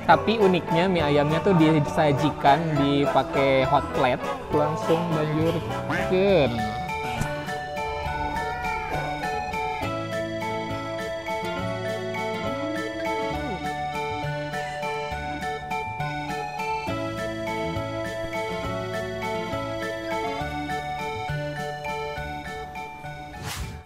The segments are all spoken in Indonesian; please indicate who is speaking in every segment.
Speaker 1: Tapi uniknya mie ayamnya tuh disajikan dipakai hot plate, langsung banjurkeun.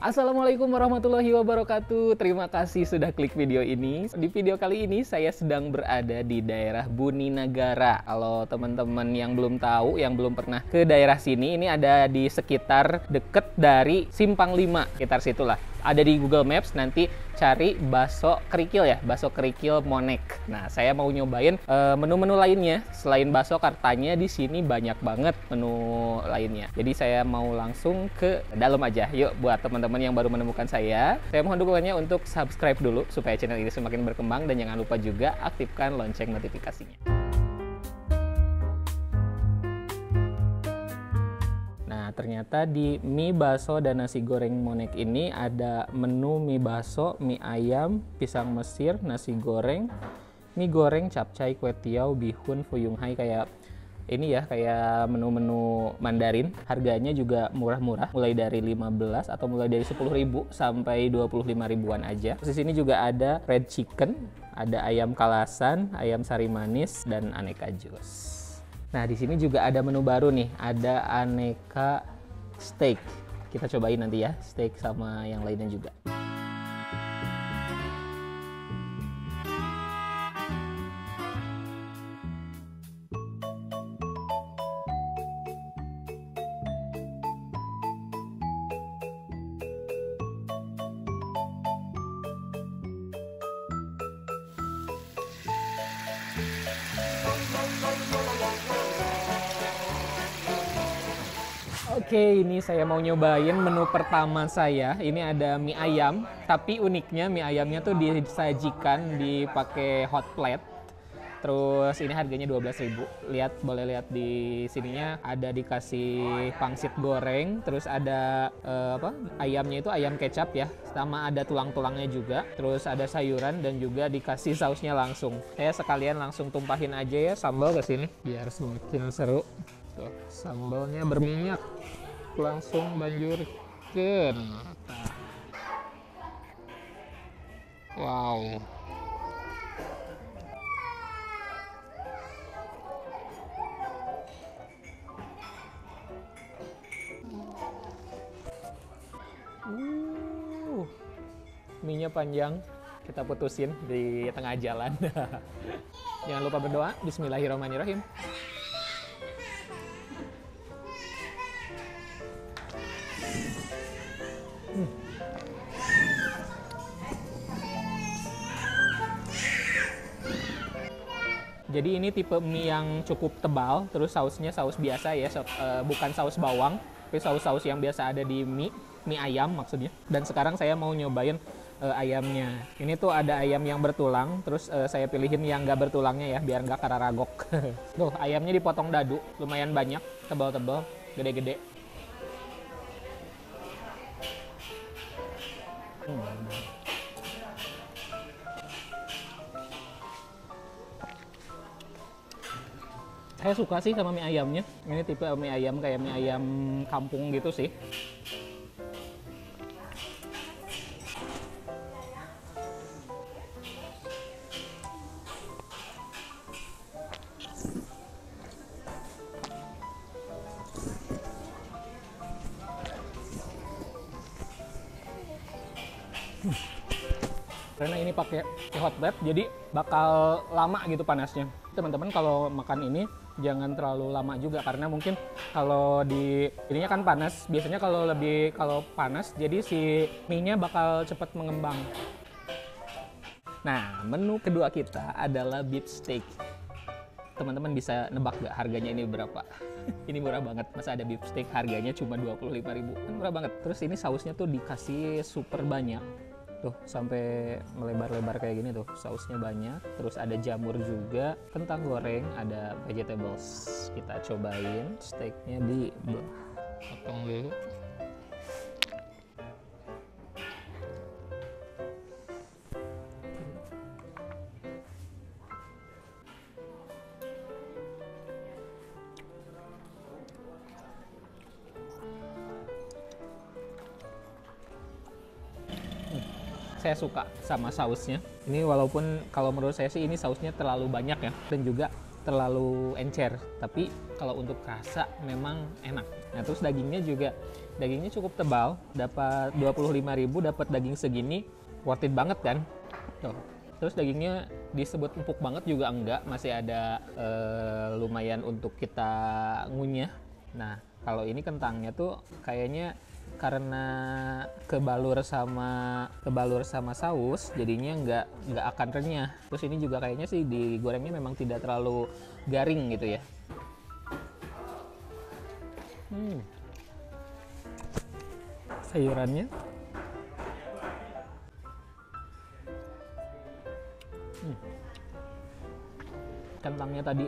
Speaker 1: Assalamualaikum warahmatullahi wabarakatuh. Terima kasih sudah klik video ini. Di video kali ini saya sedang berada di daerah Buninagara. Kalau teman-teman yang belum tahu, yang belum pernah ke daerah sini, ini ada di sekitar deket dari Simpang 5, sekitar situlah. Ada di Google Maps, nanti cari bakso kerikil ya, bakso kerikil Monek. Nah, saya mau nyobain menu-menu lainnya. Selain bakso, katanya di sini banyak banget menu lainnya. Jadi saya mau langsung ke dalam aja. Yuk, buat teman-teman yang baru menemukan saya mohon dukungannya untuk subscribe dulu supaya channel ini semakin berkembang, dan jangan lupa juga aktifkan lonceng notifikasinya. Ternyata di mie bakso dan nasi goreng Monek ini ada menu mie bakso, mie ayam, pisang Mesir, nasi goreng, mie goreng, capcay, kue tiaw, bihun, fuyung hai, kayak ini ya, kayak menu-menu Mandarin. Harganya juga murah-murah, mulai dari 15 atau mulai dari 10.000 sampai 25.000-an aja. Terus di sini juga ada fried chicken, ada ayam kalasan, ayam sari manis, dan aneka jus. Nah, di sini juga ada menu baru nih, ada aneka steak. Kita cobain nanti ya, steak sama yang lainnya juga. Oke, ini saya mau nyobain menu pertama saya. Ini ada mie ayam, tapi uniknya mie ayamnya tuh disajikan dipakai hot plate. Terus ini harganya 12.000. Boleh lihat di sininya ada dikasih pangsit goreng, terus ada ayamnya itu ayam kecap ya, sama ada tulang-tulangnya juga. Terus ada sayuran dan juga dikasih sausnya langsung. Saya sekalian langsung tumpahin aja ya sambal ke sini biar semakin seru. Tuh, sambalnya berminyak, langsung banjurkeun. Wow. Mie-nya panjang, kita putusin di tengah jalan. Jangan lupa berdoa. Bismillahirrahmanirrahim. Jadi ini tipe mie yang cukup tebal, terus sausnya saus biasa ya, bukan saus bawang, tapi saus-saus yang biasa ada di mie ayam maksudnya. Dan sekarang saya mau nyobain ayamnya. Ini tuh ada ayam yang bertulang, terus saya pilihin yang nggak bertulangnya ya, biar nggak kararagok. Tuh, ayamnya dipotong dadu, lumayan banyak, tebal-tebal, gede-gede. Saya suka sih sama mie ayamnya. Ini tipe mie ayam kayak mie ayam kampung gitu sih. Karena ini pakai hot plate, jadi bakal lama gitu panasnya. Teman-teman kalau makan ini jangan terlalu lama juga, karena mungkin kalau ininya kan panas. Biasanya kalau panas, jadi si mie-nya bakal cepat mengembang. Nah, menu kedua kita adalah beef steak. Teman-teman bisa nebak gak harganya ini berapa? Ini murah banget, masa ada beef steak harganya cuma 25.000, kan murah banget. Terus ini sausnya tuh dikasih super banyak, tuh sampai melebar-lebar kayak gini tuh, sausnya banyak. Terus ada jamur juga, kentang goreng, ada vegetables. Kita cobain steaknya, potong dulu. saya suka sama sausnya. Ini walaupun kalau menurut saya sih ini sausnya terlalu banyak ya, dan juga terlalu encer. Tapi kalau untuk rasa memang enak. Nah terus dagingnya cukup tebal, dapat 25.000 dapat daging segini, worth it banget kan. Tuh. Terus dagingnya disebut empuk banget juga enggak, masih ada lumayan untuk kita ngunyah. Nah kalau ini kentangnya tuh kayaknya karena kebalur sama saus, jadinya nggak akan renyah. Terus ini juga kayaknya sih digorengnya memang tidak terlalu garing gitu ya. Sayurannya kentangnya tadi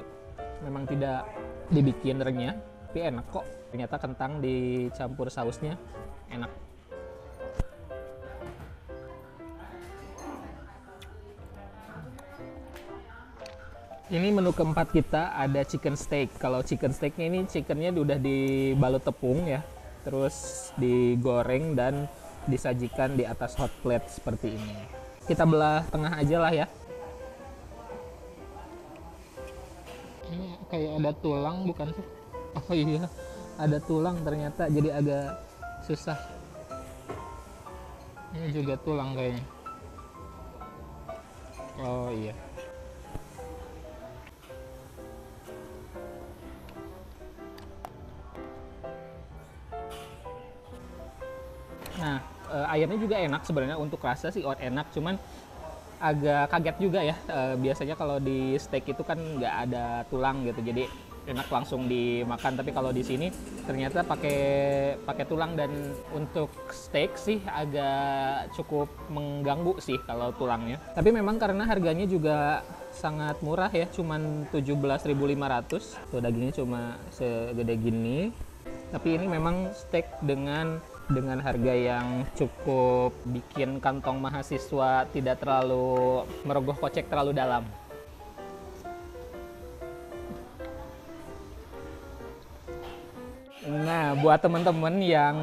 Speaker 1: memang tidak dibikin renyah, tapi enak kok. Ternyata kentang dicampur sausnya enak. Ini menu keempat kita ada chicken steak. Kalau chicken steaknya ini chickennya udah dibalut tepung ya, terus digoreng dan disajikan di atas hot plate seperti ini. Kita belah tengah aja lah ya. Ini kayak ada tulang bukan sih? Oh iya, ada tulang ternyata, jadi agak susah. Ini juga tulang kayaknya. Oh iya. Nah, ayamnya juga enak sebenarnya, untuk rasa sih enak, cuman agak kaget juga ya. Biasanya kalau di steak itu kan nggak ada tulang gitu, jadi enak langsung dimakan. Tapi kalau di sini ternyata pakai tulang, dan untuk steak sih agak cukup mengganggu sih kalau tulangnya. Tapi memang karena harganya juga sangat murah ya, cuman 17.500. Tuh dagingnya cuma segede gini. Tapi ini memang steak dengan harga yang cukup bikin kantong mahasiswa tidak terlalu merogoh kocek terlalu dalam. Nah, buat teman-teman yang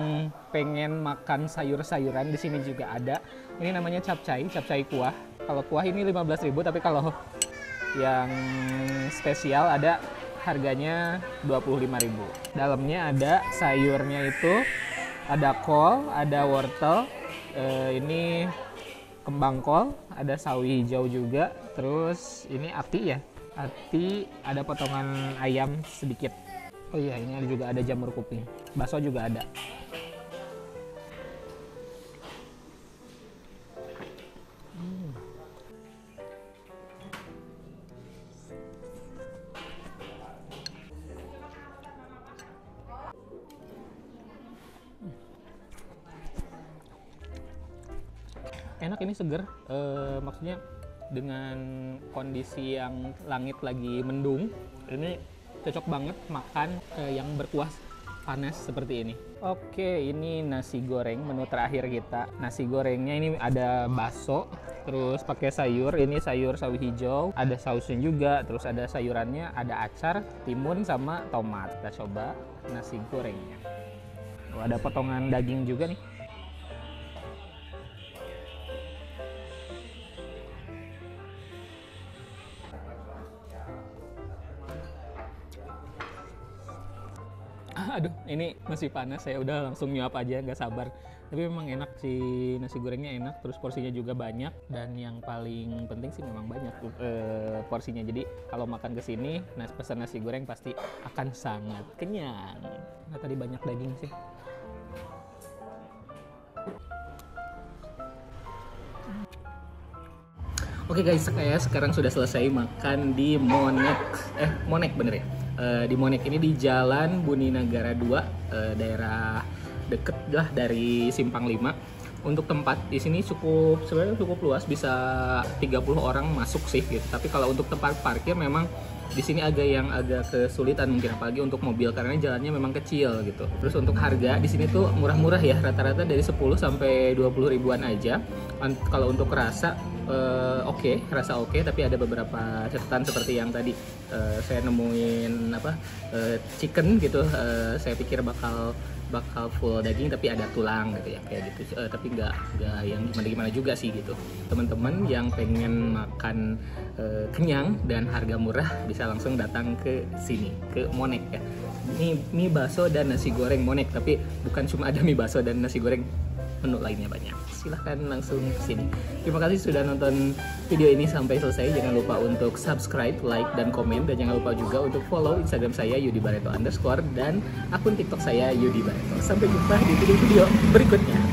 Speaker 1: pengen makan sayur-sayuran, di sini juga ada. Ini namanya capcay kuah. Kalau kuah ini 15.000, tapi kalau yang spesial ada harganya 25.000. Dalamnya ada sayurnya itu, ada kol, ada wortel, ini kembang kol, ada sawi hijau juga, terus ini ati ya, ati, ada potongan ayam sedikit. Oh iya, ini juga ada jamur kuping, bakso juga ada. Enak, ini seger, maksudnya dengan kondisi yang langit lagi mendung, ini cocok banget makan yang berkuah panas seperti ini. Oke, ini nasi goreng, menu terakhir kita. Nasi gorengnya ini ada bakso, terus pakai sayur, ini sayur sawi hijau, ada sausnya juga, terus ada sayurannya, ada acar, timun, sama tomat. Kita coba nasi gorengnya. Oh, ada potongan daging juga nih. Aduh, ini masih panas, saya udah langsung nyuap aja, nggak sabar. Tapi memang enak sih, nasi gorengnya enak, terus porsinya juga banyak, dan yang paling penting sih memang banyak porsinya. Jadi kalau makan ke sini, pesan nasi goreng pasti akan sangat kenyang. Nah, tadi banyak daging sih. Oke guys, saya sekarang sudah selesai makan di Monek bener ya? Di Monek ini di Jalan Buninagara 2, daerah deket lah dari Simpang 5. Untuk tempat di sini sebenarnya cukup luas, bisa 30 orang masuk sih gitu. Tapi kalau untuk tempat parkir memang di sini agak kesulitan mungkin, apalagi untuk mobil karena jalannya memang kecil gitu. Terus untuk harga di sini tuh murah-murah ya, rata-rata dari 10 sampai 20 ribuan aja. Kalau untuk rasa rasa oke, tapi ada beberapa catatan seperti yang tadi saya nemuin chicken gitu. Saya pikir bakal bakal full daging tapi ada tulang gitu ya, kayak gitu. Tapi nggak yang gimana juga sih gitu. Teman-teman yang pengen makan kenyang dan harga murah bisa langsung datang ke sini, ke Monek ya. Ini mie bakso dan nasi goreng Monek, tapi bukan cuma ada mie bakso dan nasi goreng, menu lainnya banyak. Silahkan langsung ke sini. Terima kasih sudah nonton video ini sampai selesai. Jangan lupa untuk subscribe, like, dan komen. Dan jangan lupa juga untuk follow Instagram saya @yudibarreto_ dan akun TikTok saya Yudi Barreto. Sampai jumpa di video-video berikutnya.